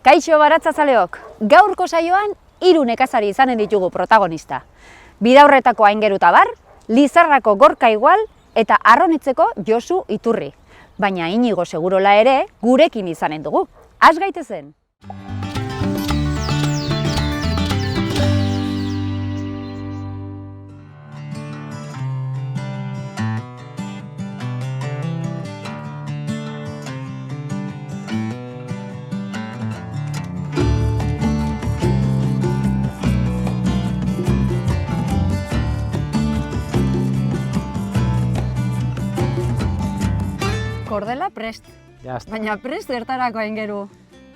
Kaixo baratzazaleok, gaurko saioan 3 nekazari izanen ditugu protagonista. Bidaurretako Aingeru Tabar, Lizarrako Gorka Igual eta Arronitzeko Josu Iturri. Baina Inigo Segurola ere gurekin izanen dugu. Has gaitezen! Kordela prest, baina prest zertarako Aingeru?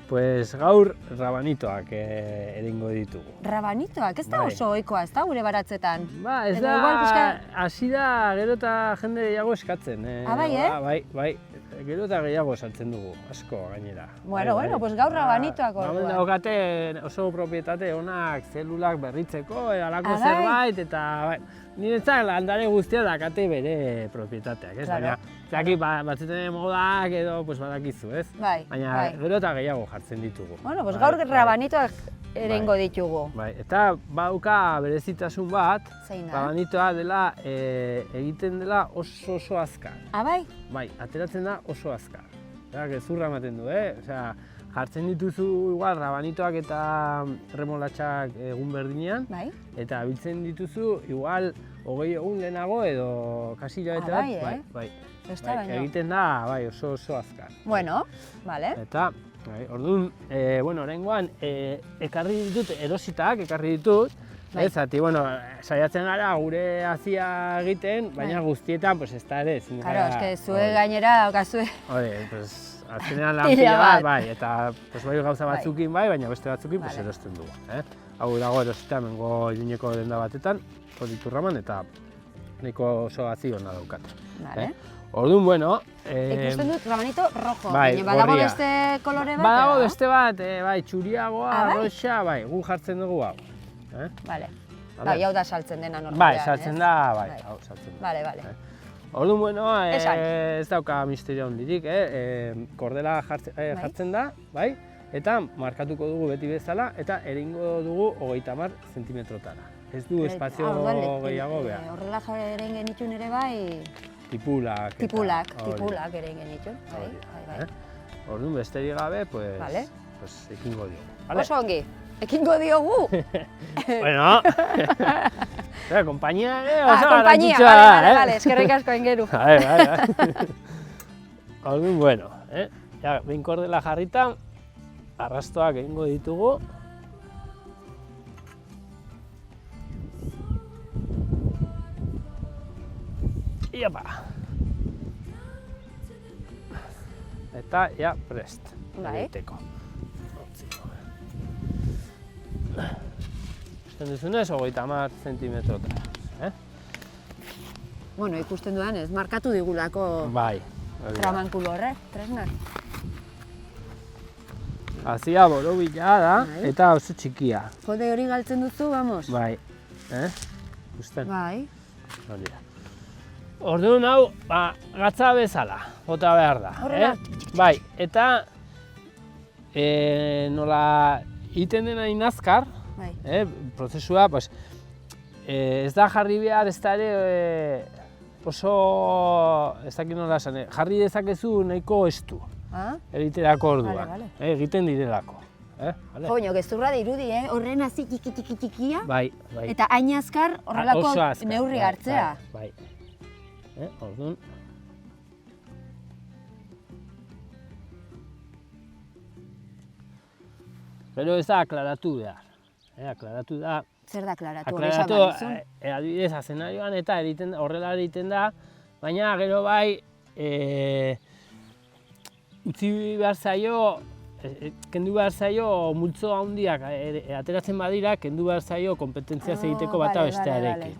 Pues gaur rabanitoak egingo ditugu. Rabanitoak, ez da oso ohikoa, ez da gure baratzetan? Ba, ez da, hasi da gero eta jende gehiago eskatzen. Bai, Bai, gero eta gehiago saltzen dugu, asko gainera. Bueno, pues gaur rabanitoak orduan. Daukate oso propietate onak zelulak berritzeko, alako zerbait, eta niretzak landare guztia dakate bere propietateak, ez? Baina, zaki batzuetan modak edo badakizu, ez? Baina gero eta gehiago jartzen ditugu. Bueno, pues gaur rabanitoak egingo ditugu. Bai, eta bauka berezitasun bat, rabanitoa dela egiten dela oso azkar. Bai? Bai, ateratzen da oso azkar. Gezurra ematen du, jartzen dituzu igual rabanitoak eta remolatxak egun berdinean, eta biltzen dituzu igual 20 egun lehenago edo kasi hilabete bat, bai. Egiten da oso azkar. Bueno, bale. Eta, orduan, oraingoan ekarri ditut, erositak ekarri ditut, zati, saiatzen gara gure hazia egiten, baina guztietan, ez da ere. Karo, eske zue gainera daukazue. Azkenean lan pila bat, eta bai gauza batzukin bai, baina beste batzukin erosten dugu. Hau dago erosita mengo Iruñeko denda batetan, Iturraman, eta nahiko oso hazi hona daukat. Orduan, bueno... Ikusten dut rabanito rojo, baina badago beste kolore bat? Badago beste bat, txuriagoa, roxa, gu jartzen dugu hau. Bale, hau da saltzen dena normalean, ez? Bai, saltzen da, hau saltzen da. Bale. Orduan, ez dauka misterio handirik, kordela jartzen da, eta markatuko dugu beti bezala, eta egingo dugu 30 zentimetrotara. Ez du espazio gehiago behar. Horrela eren genitxun ere bai... Tipulak eren genitxun, bai. Orduan, besterik gabe, ekingo diogu. Oso ongi, ekingo diogu? Bueno... Kompainia oso garrantzitsua da, Bale, eskerrik asko Aingeru. Orduan, bueno, behin kordela jarrita, arrastoak egingo ditugu. Iopa! Eta, prest. Egiteko. Ikusten duzunez, 30 zentimetrotara. Bueno, ikusten dudan ez, markatu digulako tramankulo horrek, tresnak. Hazia borobila da eta oso txikia. Jode hori galtzen duzu, vamos? Bai. Ikusten? Bai. Orduan hau, gatza bezala, bota behar da. Horrela? Bai, eta nola egiten dena inazkar, prozesua, ez da jarri behar, ez da ere oso, ez dakit nola esan, jarri dezakezu nahiko estu egiterako orduan, egiten direlako. Jo, gezurra da irudi, horren hazi txikia, bai. Eta hain azkar horrelako neurri hartzea. Bai. Orduan. Pero ez da aklaratu behar. Aklaratu da... Zer da aklaratu? Aklaratu, adibidez, azenarioan eta horrela egiten da, baina gero bai utzi behar zaio, kendu behar zaio multzo handiak ateratzen badira, kendu behar zaio kompetentziaz egiteko bata bestearekin.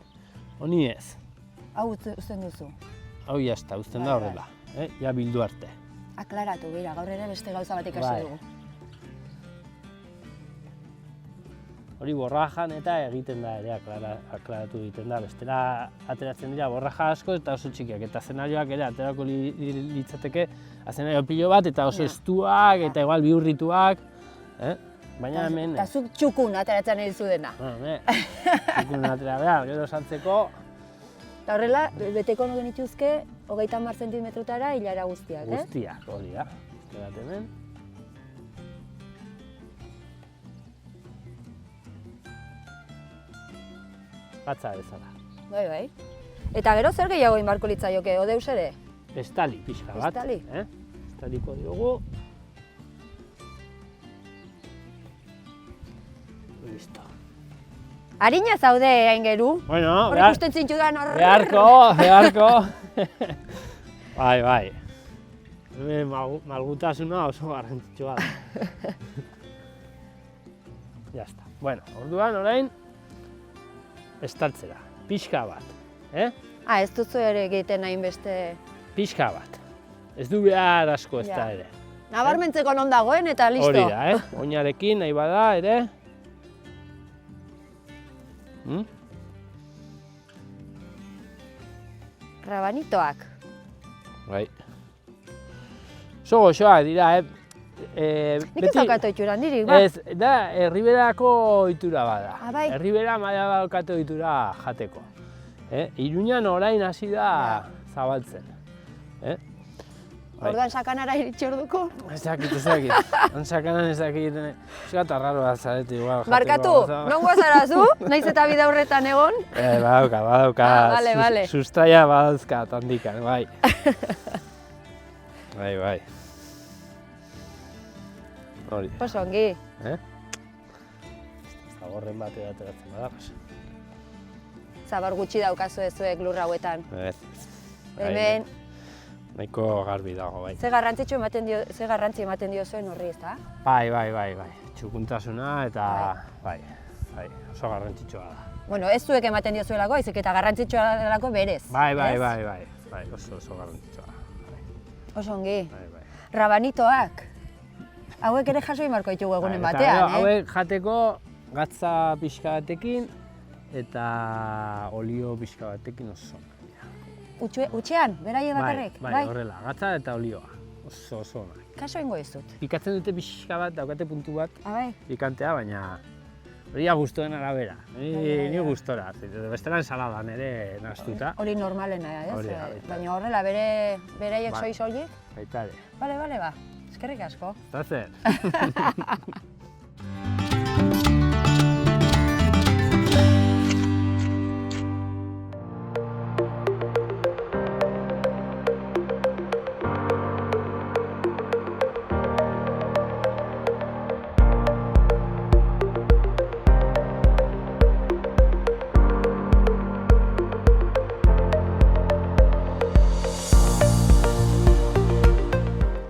Honi ez. Hau uzten duzu? Hau jazta, uzten da horrela, ja bildu arte. Aklaratu, gira, gaur ere beste gauza bat ikasi dugu. Hori borrajan eta egiten da ere, aklaratu egiten da. Bestela ateratzen dira borraja asko eta oso txikiak. Eta zenarioak ere aterako litzateke azenario pilo bat eta oso estuak eta igual bihurrituak. Baina hemen... Eta zuk txukun ateratzen nahi zu dena. Txukun atera behar, gero sartzeko... Eta horrela, beteko no genituzke, 30 zentimetrotara hilara guztiak, Guztiak, hori da. Uste bat hemen. Batza bezala. Bai. Eta gero zer gehiago inbarko litzaioke, odeus ere? Estali pixka bat. Estali? Estaliko diogu. Listo. Harina zaude aingeru. Bueno, hor ikusten zintzudan hor. Beharko. Bai. Hemen malgutasuna oso garrantzitsua da. Ya está. Bueno, orduan orain estaltzera. Pixka bat. Ez duzu ere egiten hainbeste... Pixka bat. Ez du behar asko ez da ere. Nabarmentzeko non dagoen eta listo. Hori da, oinarekin nahi bada ere. Rabanitoak. Bai. Oso goxoak dira, Nik ez daukatu itxura, nirik, ba? Ez, da, Erriberako ohitura bada. Bai. Erribera maila daukatu ohitura jateko. Iruñan orain hasi da zabaltzen. Orduan sakanara iritsi orduko? Ez dakit. Sakanan ez dakit. Zugata raroa zarete igual. Barkatu, nongo zara zu? Naiz eta bidaurretan egon? Badauka. Bale. Sustraia badauzka handikan, bai. Bai. Hori. Oso ongi. Zaborren bat ateratzen bada. Zabar gutxi daukazu zuek lur hauetan. Ez. Hemen... Nahiko garbi dago, bai. Ze garrantzi ematen dio zuen horri, ez da? Bai. Txukuntasuna eta bai, oso garrantzitsua da. Bueno, ez zuek ematen dio zuelako, baizik eta garrantzitsua delako berez. Bai, oso garrantzitsua da. Oso ongi. Bai. Rabanitoak. Hauek ere jaso imarko ditugu egunen batean, Hauek jateko gatza pixka batekin eta olio pixka batekin oso. Utxean, beraie bakarrik? Bai, horrela, gatza eta olioa. Oso onak. Kaso ingo ez dut. Pikatzen dute pixka bat, daukate puntu bat, Bai. pikantea, baina hori gustoen arabera. Ni gustora, bestelan ensaladan ere nahaztuta. Hori normalena, ez? Baina horrela, beraiek soiz horiek? Baita ere. Bale, ba. Eskerrik asko. Eta zer?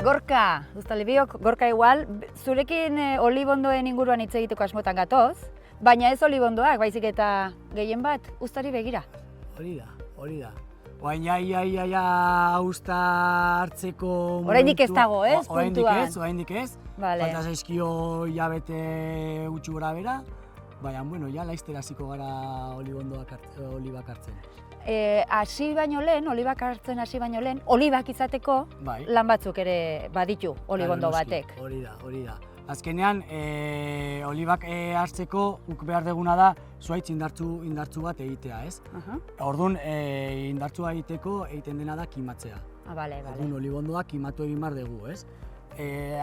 Gorka, Uztalibiok, Gorka igual, zurekin olibondoen inguruan hitz egiteko asmotan gatoz, baina ez olibondoak, baizik eta gehien bat, uztari begira. Hori da. Oain ia usta hartzeko momentu... Oraindik ez dago, ez, puntuan? Oraindik ez. Falta zaizkio hilabete gutxi gora bera, baina, bueno, ja laiztera hasiko gara olibak hartzen. Hasi baino lehen, olibak hartzen hasi baino lehen, olibak izateko lan batzuk ere baditu olibondo batek. Hori da. Azkenean, olibak hartzeko guk behar duguna da zuhaitz indartzu bat egitea, ez? Orduan, indartzua egiteko egiten dena da kimatzea. Orduan, olibondoak kimatu egin behar dugu, ez?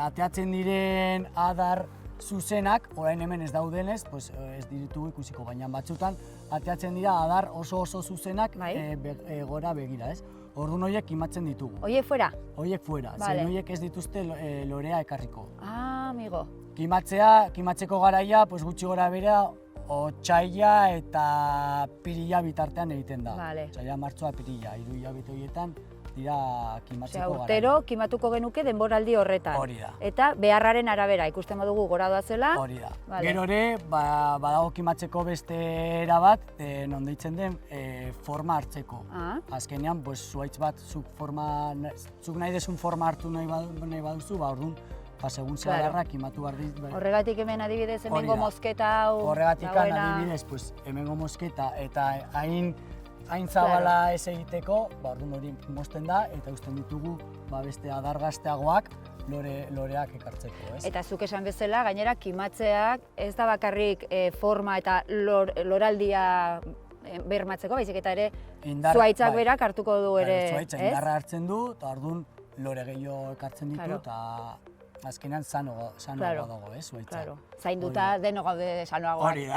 Ateatzen diren adar zuzenak, orain hemen ez daudenez, ez ditugu ikusiko, baina batzutan ateatzen dira adar oso zuzenak gora begira, ez? Orduan horiek kimatzen ditugu. Horiek fuera? Horiek fuera, zen horiek ez dituzte lorea ekarriko. Amigo. Kimatzeko garaia, gutxi gora bera, otsaila eta pirila bitartean egiten da. Otsaila, martxoa, pirila, 3 hilabete horietan dira kimatzeko garaia. Urtero kimatuko genuke denboraldi horretan. Hori da. Eta beharraren arabera, ikusten badugu gora doazela. Hori da. Gero ere, badago kimatzeko beste era bat, non deitzen den forma hartzeko. Azkenean, zuhaitz bat zuk nahi desun forma hartu nahi baduzu, orduan, segun zeharra kimatu behar dit. Horregatik hemen adibidez hemengo mozketa hau dagoena. Horregatik adibidez, hemengo mozketa eta hain zabala ez egiteko, orduan hori mozten da eta uzten ditugu beste adar gazteagoak loreak ekartzeko, ez? Eta zuk esan bezala, gainera, kimatzeak ez da bakarrik forma eta loraldia bermatzeko, baizik eta ere zuhaitzak berak hartuko du ere, ez? Zuhaitza indarra hartzen du, eta orduan lore gehiago ekartzen ditu, eta azkenean sanoa dago, ez, zuhaitza. Zainduta denok gaude sanoagoak. Hori da.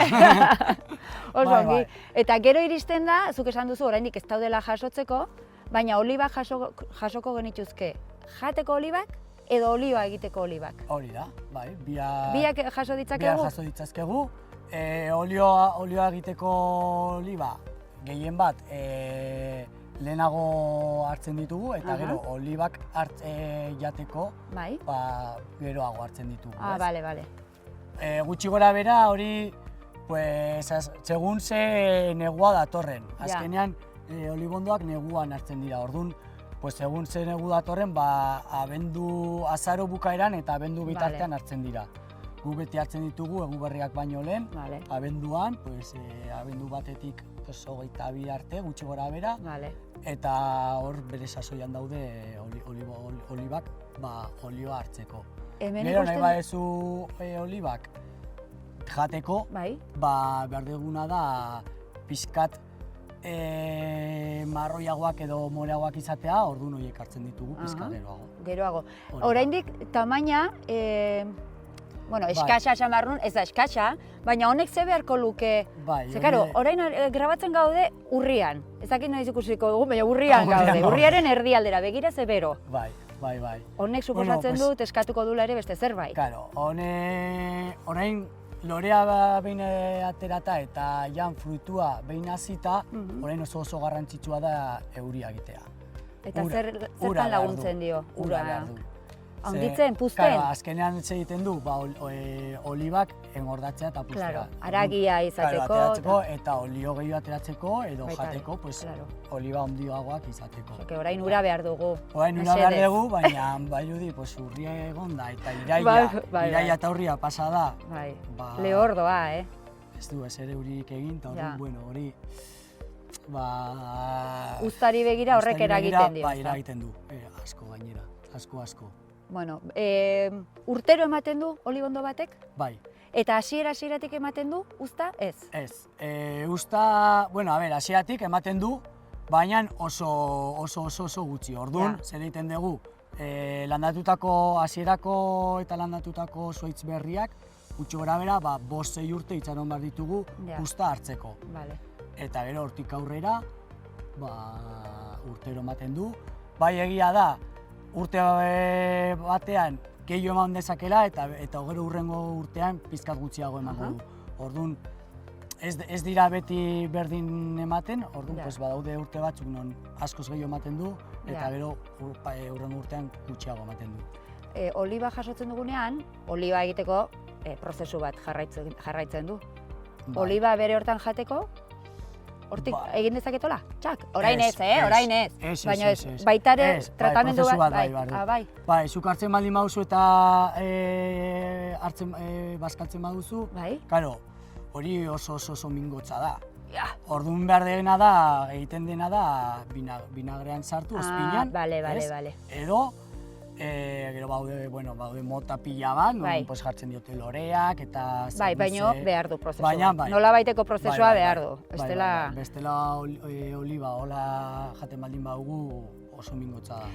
Oso ongi. Eta gero iristen da, zuk esan duzu, oraindik ez daudela jasotzeko, baina olibak jasoko genituzke. Jateko olibak edo oliba egiteko olibak. Hori da, bai. Biak jaso ditzakegu? Biak jaso ditzakegu. Olioa egiteko oliba, gehien bat, lehenago hartzen ditugu, eta gero olibak jateko, geroago hartzen ditugu. Bale. Gutxi gora bera hori, segun ze negua datorren. Azkenean, olibondoak neguan hartzen dira, orduan, segun ze negu datorren, azaro bukaeran eta abendu bitartean hartzen dira. Gu beti hartzen ditugu, egu berriak baino lehen, abenduan, abendu batetik 22 arte, gutxi gora bera, eta hor bere sasoian daude olibak olioa hartzeko. Gero nahi badezu olibak jateko, behar duguna da pixkat marroiagoak edo moreagoak izatea, orduan horiek hartzen ditugu pixkat geroago. Oraindik tamaina, eskasa esan behar nun, ez da eskasa, baina honek ze beharko luke. Ze, karo, orain grabatzen gaude urrian. Ez dakit nahi ikusiko dugu, baina urrian gaude. Urriaren erdialdera, begira ze bero. Bai. Honek suposatzen dut eskatuko dula ere beste zerbait. Karo, orain lorea behin aterata eta jan fruitua behin hasita, orain oso garrantzitsua da euria egitea. Eta zertan laguntzen dio? Ura behar du. Handitzen, puzten? Azkenean egiten du, olibak engordatzea eta puztea. Claro, haragia izateko. Eta olio gehiago ateratzeko edo jateko, oliba ondioagoak izateko. Orain ura behar dugu. Orain ura behar dugu, baina bairudi urria egon da, eta iraia eta urria pasa da. Lehordoa, Ez du, ez ere urik egin, eta hori... Uztari begira horrek eragiten dio. Eragiten du, asko gainera, asko. Bueno, urtero ematen du olibondo batek? Bai. Eta hasieratik ematen du, uzta ez? Ez. Uzta, hasieratik ematen du, baina oso gutxi. Orduan, zer egiten dugu, landatutako hasierako eta landatutako zuhaitz berriak, gutxi gora bera, 5-6 urte itxaron behar ditugu uzta hartzeko. Eta gero hortik aurrera, urtero ematen du. Bai egia da, urte batean gehiago eman dezakela eta gero hurrengo urtean pizkat gutxiago emango du. Orduan, ez dira beti berdin ematen, orduan badaude urte batzuk non askoz gehiago ematen du eta gero hurrengo urtean gutxiago ematen du. Oliba jasotzen dugunean, oliba egiteko prozesu bat jarraitzen du. Oliba bere hortan jateko, hortik egin dezaketola? Txak, orain ez, orain ez. Baina baitare tratamendu bat, bai. Zuk hartzen baldin baduzu eta bazkaltzen baduzu, hori oso mingotza da. Orduan behar dena da, egiten dena da, vinagrean sartu, espinan. Edo, gero baude mota pila bat, jartzen diote loreak eta... baina behar du prozesua. Nola baiteko prozesua behar du. Bestela oliba, hola jaten baldin badugu oso mingotza da.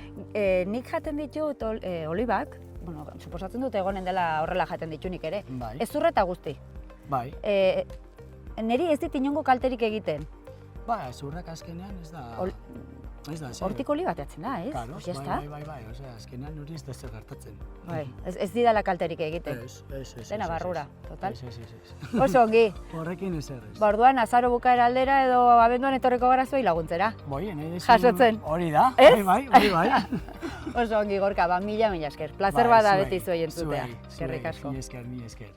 Nik jaten ditut olibak, suposatzen dut egonen dela horrela jaten ditunik ere, ez zurreta guzti. Neri ez dit inongo kalterik egiten. Zurrak azkenean ez da... Hortik oliba ateatzen da, ez? Bai, azkenean hori ez da zer gertatzen. Ez didala kalterik egiten. Ez. Dena barrura, total. Ez. Oso ongi. Horrekin ez errez. Orduan azaro bukaera aldera edo abenduan etorreko gara zuei laguntzera. Jasotzen. Hori da, bai. Oso ongi, Gorka, mila esker. Plazer bada beti zuei entzutea. Eskerrik asko. Mila esker.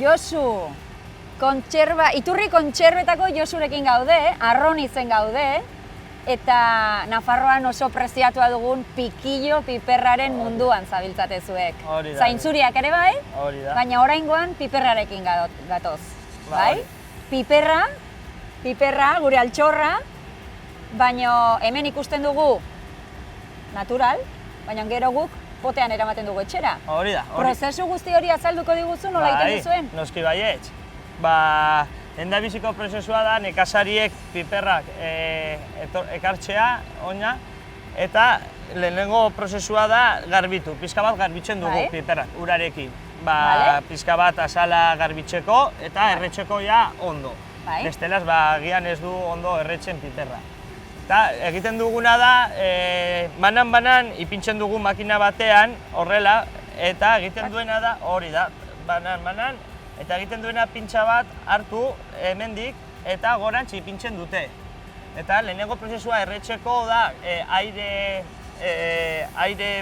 Josu, Iturri kontserbetako Josurekin gaude, Arronizen gaude, eta Nafarroan oso preziatua dugun pikillo piperraren munduan zabiltzate zuek. Zaintzuriak ere bai, baina oraingoan piperrarekin gatoz. Bai? Piperra, gure altxorra, baina hemen ikusten dugu natural, baina gero guk potean eramaten dugu etxera. Hori da. Prozesu guzti hori azalduko diguzu nola egiten duzuen? Noski baietz. Endabiziko prozesua da nekazariek piperrak ekartzea, oina, eta lehenengo prozesua da garbitu. Pizka bat garbitzen dugu piperrak, urarekin. Pizka bat azala garbitzeko eta erretzeko ja ondo. Bestelaz, gian ez du ondo erretzen piperra. Eta egiten duguna da, banan ipintzen dugu makina batean, horrela, eta egiten duena da, hori da, banan, eta egiten duena pintxa bat hartu hemendik eta gorantz ipintzen dute. Eta lehenengo prozesua erretzeko da aire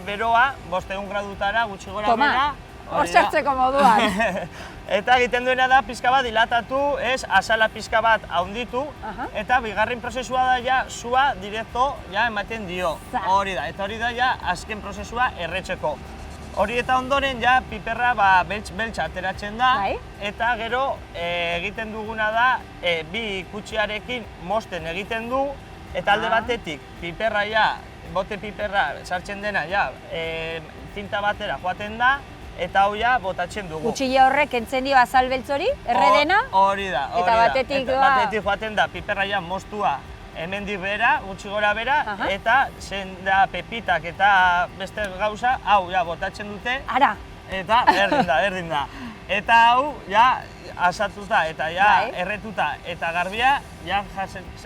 beroa, 500 gradutara, gutxi gora bera. Hor sartzeko moduan. Eta egiten duena da pizka bat dilatatu, azala pizka bat haunditu, eta bigarren prozesua da ja sua direkto ematen dio. Hori da, eta hori da ja azken prozesua erretzeko. Hori eta ondoren ja piperra beltza ateratzen da, eta gero egiten duguna da bi kutsiarekin mozten egiten du, eta alde batetik piperra bote piperra sartzen dena tinta batera joaten da, eta hau botatzen dugu. Kutxilla horrek kentzen dio azal beltz hori, erredena? Hori da. Eta batetik joaten da piperra moztua hemendik bera, gutxi gora bera, eta zen da pepitak eta beste gauza, hau botatzen dute. Ara! Eta erdin da. Eta hau asatuta eta erretuta eta garbia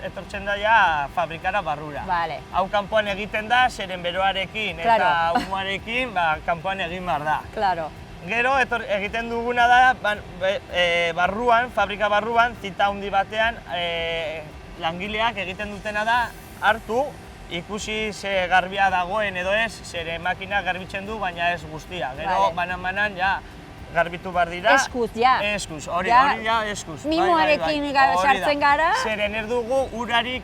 etortzen da fabrikara barrura. Hau kanpoan egiten da, zeren beroarekin eta humoarekin kanpoan egin behar da. Gero egiten duguna da, barruan, fabrika barruan, zita handi batean, langileak egiten dutena da hartu, ikusi ze garbia dagoen edo ez, zere makina garbitzen du, baina ez guztia. Gero banan garbitu behar dira. Eskuz, ja. Eskuz, hori eskuz. Mimoarekin sartzen gara. Zeren ez dugu urarik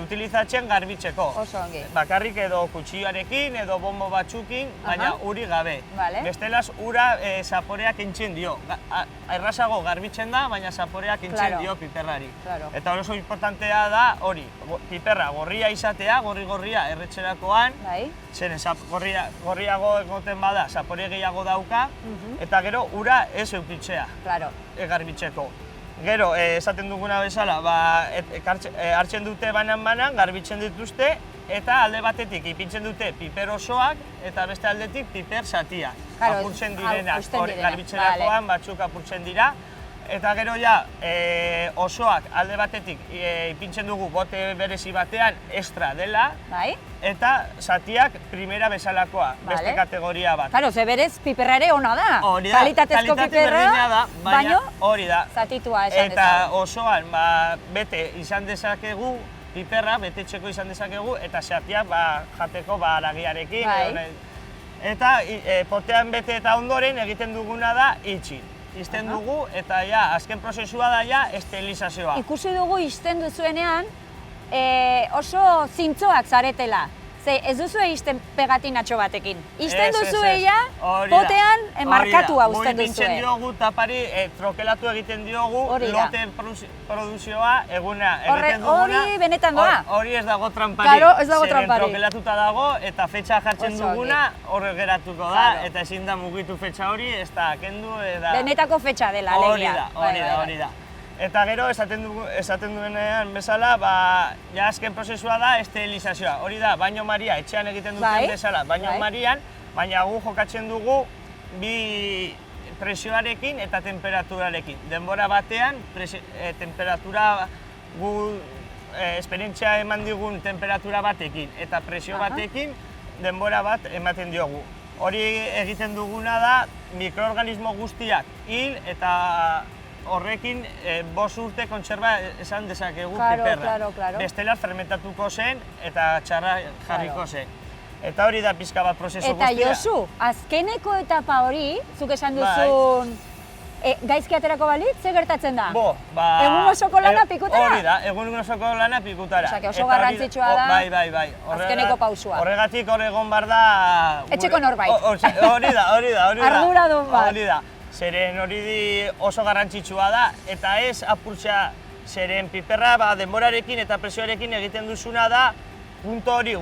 utilizatzen garbitzeko. Oso ongi. Bakarrik edo kutxioarekin edo bombo batzukin, baina uri gabe. Bestelaz, ura zaporeak entzen dio. Errazago garbitzen da, baina zaporeak entzen dio piperrari. Eta oso importantea da hori, piperra gorria izatea, gorri-gorria erretxerakoan, zeren gorriago egoten bada, zapore gehiago dauka, eta gero ura ez eukitzea garbitzeko. Gero, esaten duguna bezala, hartzen dute banan, garbitzen dituzte, eta alde batetik ipintzen dute piper osoak, eta beste aldetik piper zatiak. Apurtzen direnak, garbitzerakoan batzuk apurtzen dira. Eta gero osoak alde batetik ipintzen dugu bote berezi batean extra dela, eta zatiak primera bezalakoa, beste kategoria bat. Karo, ze berez piperra ere ona da. Kalitatezko piperra, baino zatitua esan dezagun. Eta osoan bete izan dezakegu, piperra betetxeko izan dezakegu, eta zatiak jateko haragiarekin. Eta potean bete eta ondoren egiten duguna da itxi. Izten dugu, eta azken prozesua da esterilizazioa. Ikusi dugu izten duzuenean oso zintzoak zaretela. Ze ez duzue izten pegatinatxo batekin. Izten duzue potean markatua uzten duzue. Ipintzen diogu tapari, trokelatu egiten diogu lote produzioa eguna egiten duguna. Hori benetan doa? Hori ez dago trampari. Claro, ez dago trampari. Zeren trokelatuta dago eta fetxa jartzen duguna horre geratuko da. Eta ezin da mugitu fetxa hori, ez da kendu. Benetako fetxa dela, alegia. Hori da. Eta gero, esaten duenean bezala, azken prozesua da esterilizazioa. Hori da, baino maria, etxean egiten duten bezala, baino marian, baina gu jokatzen dugu bi presioarekin eta temperaturarekin. Denbora batean, temperatura gu esperientzia eman digun temperatura batekin eta presio batekin denbora bat ematen diogu. Hori egiten duguna da, mikroorganismo guztiak hil eta horrekin 5 urte kontserba esan dezakegu piperra. Bestela fermentatuko zen eta txarra jarriko zen. Eta hori da pizka bat prozesu guztia. Eta Josu, azkeneko etapa hori, zuk esan duzun gaizki aterako balitz, ze gertatzen da? Egun osoko lana pikutara? Hori da, egun osoko lana pikutara. Osea, oso garrantzitsua da. Bai. Azkeneko pausua. Horregatik hor egon bar da... Etxeko norbait. Hori da. Arduradun bat. Hori da. Zeren hori oso garrantzitsua da, eta ez apurtzea, zeren piperra denborarekin eta presioarekin egiten duzuna da puntu hori,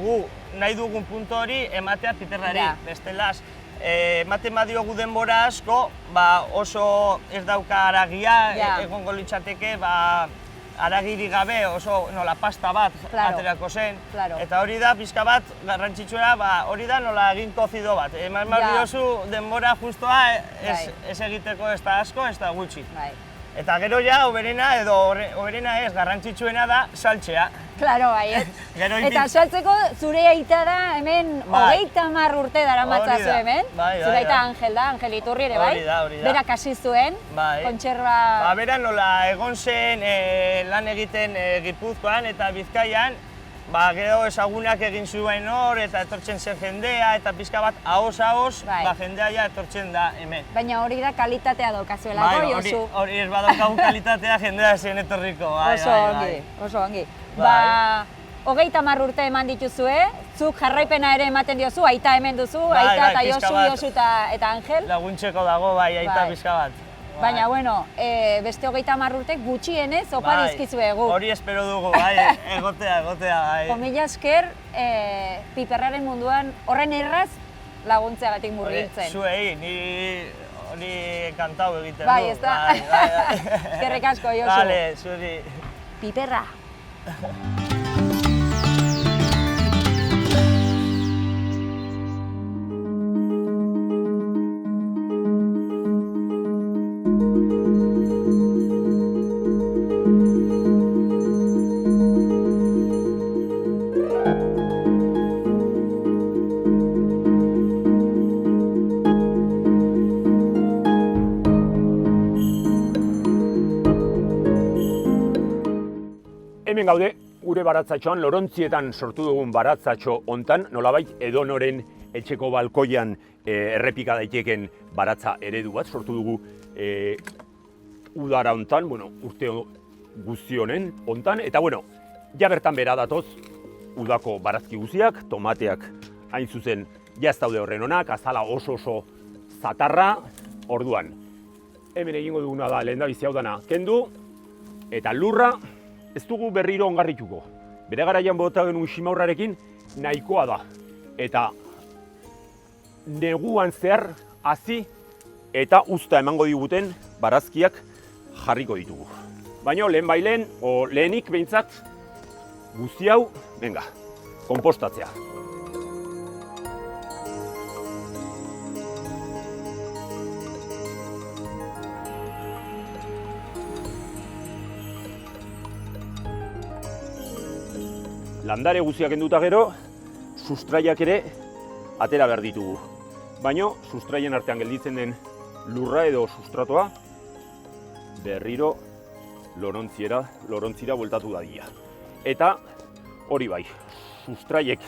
nahi dugun puntu hori ematea piperrari. Bestelaz, ematen badiogu denbora asko, oso ez dauka aragia, egongo litzateke, aragiri gabe oso nola pasta bat aterako zen. Eta hori da, pixka bat, garrantzitsua, hori da nola egin kozido bat. Eman badiozu denbora justoa ez egiteko ez da asko, ez da gutxi. Eta gero ja, oberena edo oberena ez, garrantzitsuena da saltzea. Claro, bai, ez. Eta saltzeko zure aita da hemen 30 urte daramatzazu hemen. Zure aita Angel da, Angel Iturri ere, bai? Hori da. Berak hasi zuen, kontserba... Bera nola egon zen lan egiten Gipuzkoan eta Bizkaian, gero ezagunak egin zuen hor, eta etortzen zen jendea, eta pixka bat ahoz, jendea ja etortzen da hemen. Baina hori da kalitatea daukazuelako, Josu. Hori ez badaukagu kalitatea jendea zen etorriko. Oso ongi. 30 urte eman dituzue, zuk jarraipena ere ematen diozu, aita hemen duzu, aita eta Josu eta Angel. Laguntzeko dago, aita pixka bat. Baina, bueno, beste 30 urtek gutxienez opa dizkizuegu. Hori espero dugu, egotea. Mila esker, piperraren munduan horren erraz laguntzeagatik murgiltzen. Zuei, ni kantau egiten du. Bai, ez da. Eskerrik asko, Josu. Bale, zuri. Piperra. Hemen gaude, gure baratzatxoan, Lorontzietan sortu dugun baratzatxo hontan, nolabait edonoren etxeko balkoian errepika daiteken baratza eredu bat sortu dugu udara hontan, urte guzti honen hontan, eta ja bertan bera datoz udako barazki guziak, tomateak hain zuzen jaztaude horren honak, azala oso zatarra, orduan. Hemen egingo duguna da lehendabizi hau dana kendu, eta lurra ez dugu berriro ongarrituko. Bere garaian bota genuen ximaurrarekin nahikoa da. Eta neguan zehar hazi eta uzta emango diguten barazkiak jarriko ditugu. Baina lehenik behintzat guzti hau, konpostatzea. Landare guztiak kenduta gero, sustraiak ere atera behar ditugu. Baina, sustraien artean gelditzen den lurra edo sustratoa berriro lorontzira bueltatu dadila. Eta hori bai, sustraiek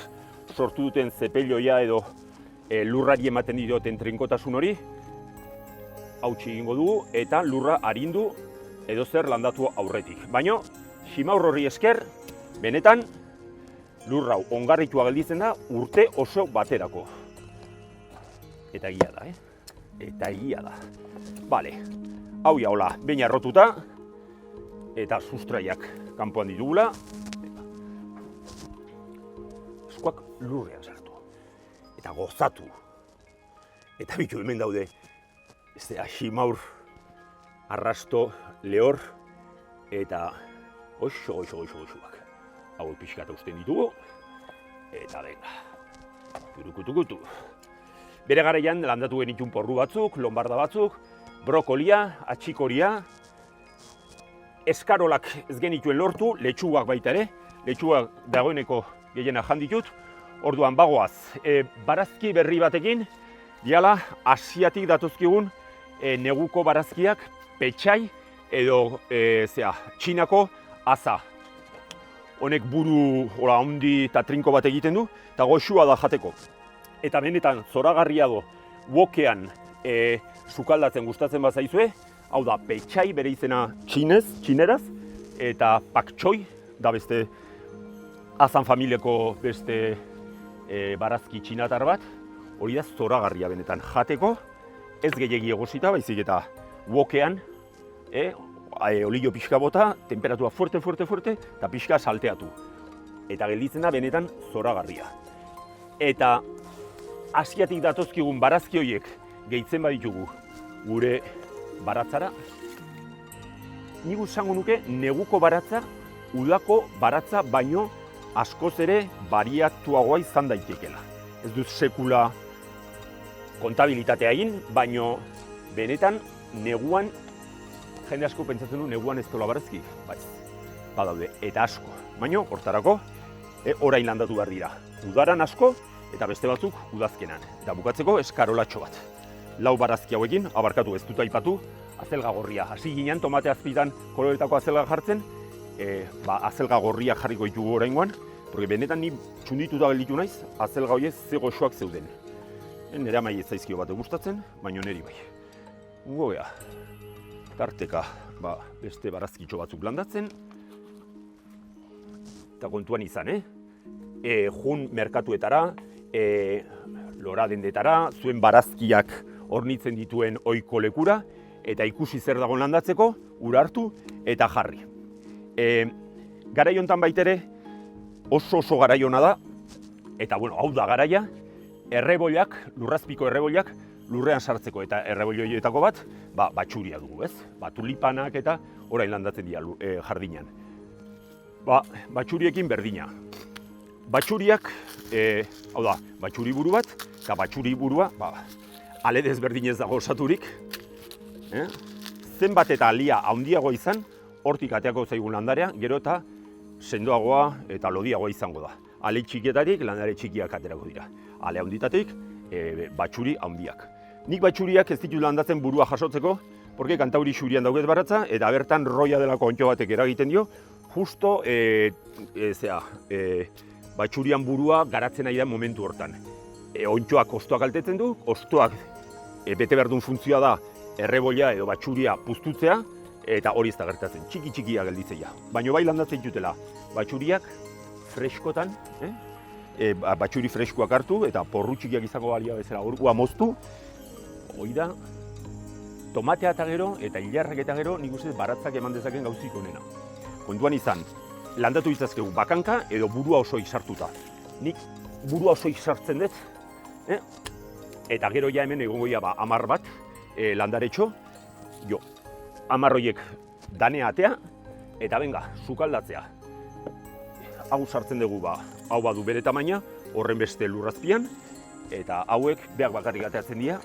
sortu duten zepelioia edo lurrari ematen dioten trinkotasun hori hautsi egingo dugu eta lurra arindu edo zer landatu aurretik. Baina, ximaur horri esker, benetan, lurrau ongarritua gelditzen da urte oso baterako. Eta egia da, Eta egia da. Bale, hau jaola, behin arrotuta, eta sustraiak kanpoan ditugula. Eskuak lurrean sartu. Eta gozatu. Eta bitu hemen daude, ximaur, arrasto, lehor, eta goxoak. Hau pixkata usten ditugu, eta turukutukutu. Bere garaian landatu genitun porru batzuk, lombarda batzuk, brokolia, atxikoria, eskarolak ez genituen lortu, letxugak baita ere, letxugak dagoeneko gehiena janditut, orduan bagoaz, barazki berri batekin, diala asiatik datozkigun neguko barazkiak petxai edo txinako aza. Honek buru handi eta trinko bat egiten du, eta goxua da jateko. Eta benetan zoragarria do, wokean sukaldatzen gustatzen bazaizue, Hau da, petxai bere izena txineraz, eta paktsoi, da beste Azan familiako beste barazki txinatar bat, hori da zoragarria benetan jateko, ez gehiegi egosita, baizik eta wokean, olio pixka bota, temperatura fuerte, eta pixka salteatu. Eta gelditzen da benetan zoragarria. Eta Asiatik datozkigun barazki horiek gehitzen baditugu gure baratzara, nik esango nuke neguko baratza, udako baratza baino askoz ere bariatuagoa izan daitekeela. Ez dut sekula kontabilitatea egin, baino benetan neguan, jende asko pentsatzen du neguan ez dola barazki, badaude, eta asko. Baino, hortarako, orain landatu behar dira. Udaran asko, eta beste batzuk udazkenan. Eta bukatzeko eskarolatxo bat. 4 barazki hauekin, abarkatu ez dut aipatu, azelga gorria. Hasi ginen tomate azpitan koloretako azelga jartzen, azelga gorria jarriko ditugu oraingoan, porque benetan ni txundituta gelditu naiz, azelga horiek ze goxoak zeuden. Nire amai ez zaizkio bat gustatzen, baino niri bai. Ungo geha, tarteka beste barazkitxo batzuk landatzen, eta kontuan izan, jun merkatuetara, lora dendetara, zuen barazkiak hornitzen dituen ohiko lekura, eta ikusi zer dagoen landatzeko, ura hartu eta jarri. Garai hontan baitere oso garaiona da, eta hau da garaia, erreboilak, lurrazpiko erreboilak lurrean sartzeko, eta erreboilioetako bat, batxuria dugu, ez? Tulipanak eta orain landatzen dira jardinean. Batxuriekin berdina. Batxuriak, hau da, batxuri buru bat, eta batxuri burua, ale desberdinez dago osaturik. Zenbat eta alia handiagoa izan, hortik ateako zaigun landarea, gero eta sendoagoa eta lodiagoa izango da. Ale txikietatik, landare txikiak aterako dira. Ale handitatik, batxuri handiak. Nik batxuriak ez ditut landatzen burua jasotzeko, porque Kantauri xurian dauket baratza, eta bertan roia delako ontxo batek eragiten dio, justo batxurian burua garatzen ari da momentu hortan. Ontxoak ostoak altetzen du, ostoak bete behar duen funtzioa da erreboila edo batxuria puztutzea, eta hori ez da gertatzen, txiki-txikia gelditzea. Baina bai landatzen ditutela, batxuriak freskotan, batxuri freskoak hartu, eta porru txikiak izango balia bezala orgua moztu, hori da, tomatea eta gero, eta hilarrak eta gero, nik uste baratzak eman dezaken gauzik onena. Kontuan izan, landatu ditzazkegu bakanka edo burua oso sartuta. Nik burua oso sartzen dut, eta gero ja hemen egongo ja 10 bat landaretxo, 10 horiek danea atea, eta benga, sukaldatzea. Hau sartzen dugu hau badu bere tamaina, horren beste lurrazpian, eta hauek beak bakarrik ateatzen dira,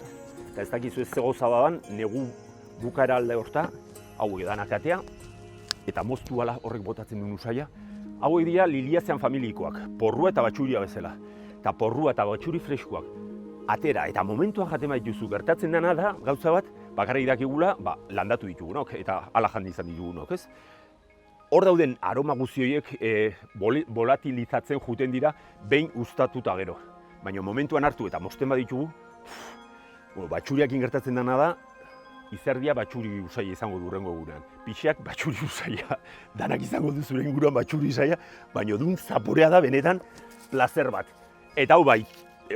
eta ez dakizu ez zegoza badan, negu bukaera alde horta, hauek danak atea, eta moztu ala horrek botatzen duen usaia. Hauek dira liliazean familikoak, porrua eta batxuria bezala. Eta porrua eta batxuri freskoak atera, eta momentuan jaten baituzu gertatzen dena da, gauza bat, bakarrik dakigula, landatu ditugunok, eta ala jandi izan ditugunok, ez? Hor dauden aroma guzioiek volatilizatzen juten dira behin uztatuta gero. Baina momentuan hartu eta mozten baditugu, batxuriakin gertatzen dena da, izerdia batxuri usaia izango du hurrengo egunean. Pixeak batxuri usaia, danak izango du zure inguruan batxuri usaia, baina dun zaporea da benetan plazer bat. Eta hau bai,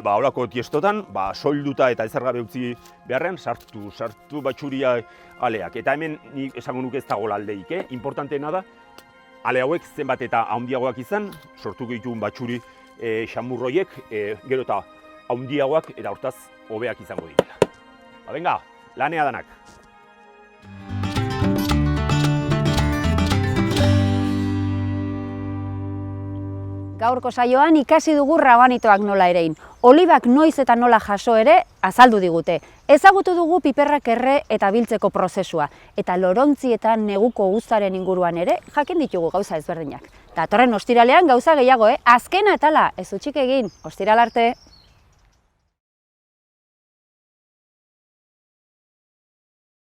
holako tiestotan, soilduta eta ezer gabe utzi beharrean, sartu batxuria aleak. Eta hemen nik esango nuke ez dago aldeik, importanteena da, ale hauek zenbat eta handiagoak izan, sortuko ditugun batxuri xamurroiek, gero eta handiagoak eta hortaz hobeak izango ditela. Venga, lanea danak! Gaurko saioan ikasi dugu rabanitoak nola erein. Olibak noiz eta nola jaso ere azaldu digute. Ezagutu dugu piperrak erre eta biltzeko prozesua. Eta lorontzi eta neguko uztaren inguruan ere jakin ditugu gauza ezberdinak. Datorren ostiralean gauza gehiago, azkena atala, ez utzik egin, ostiral arte!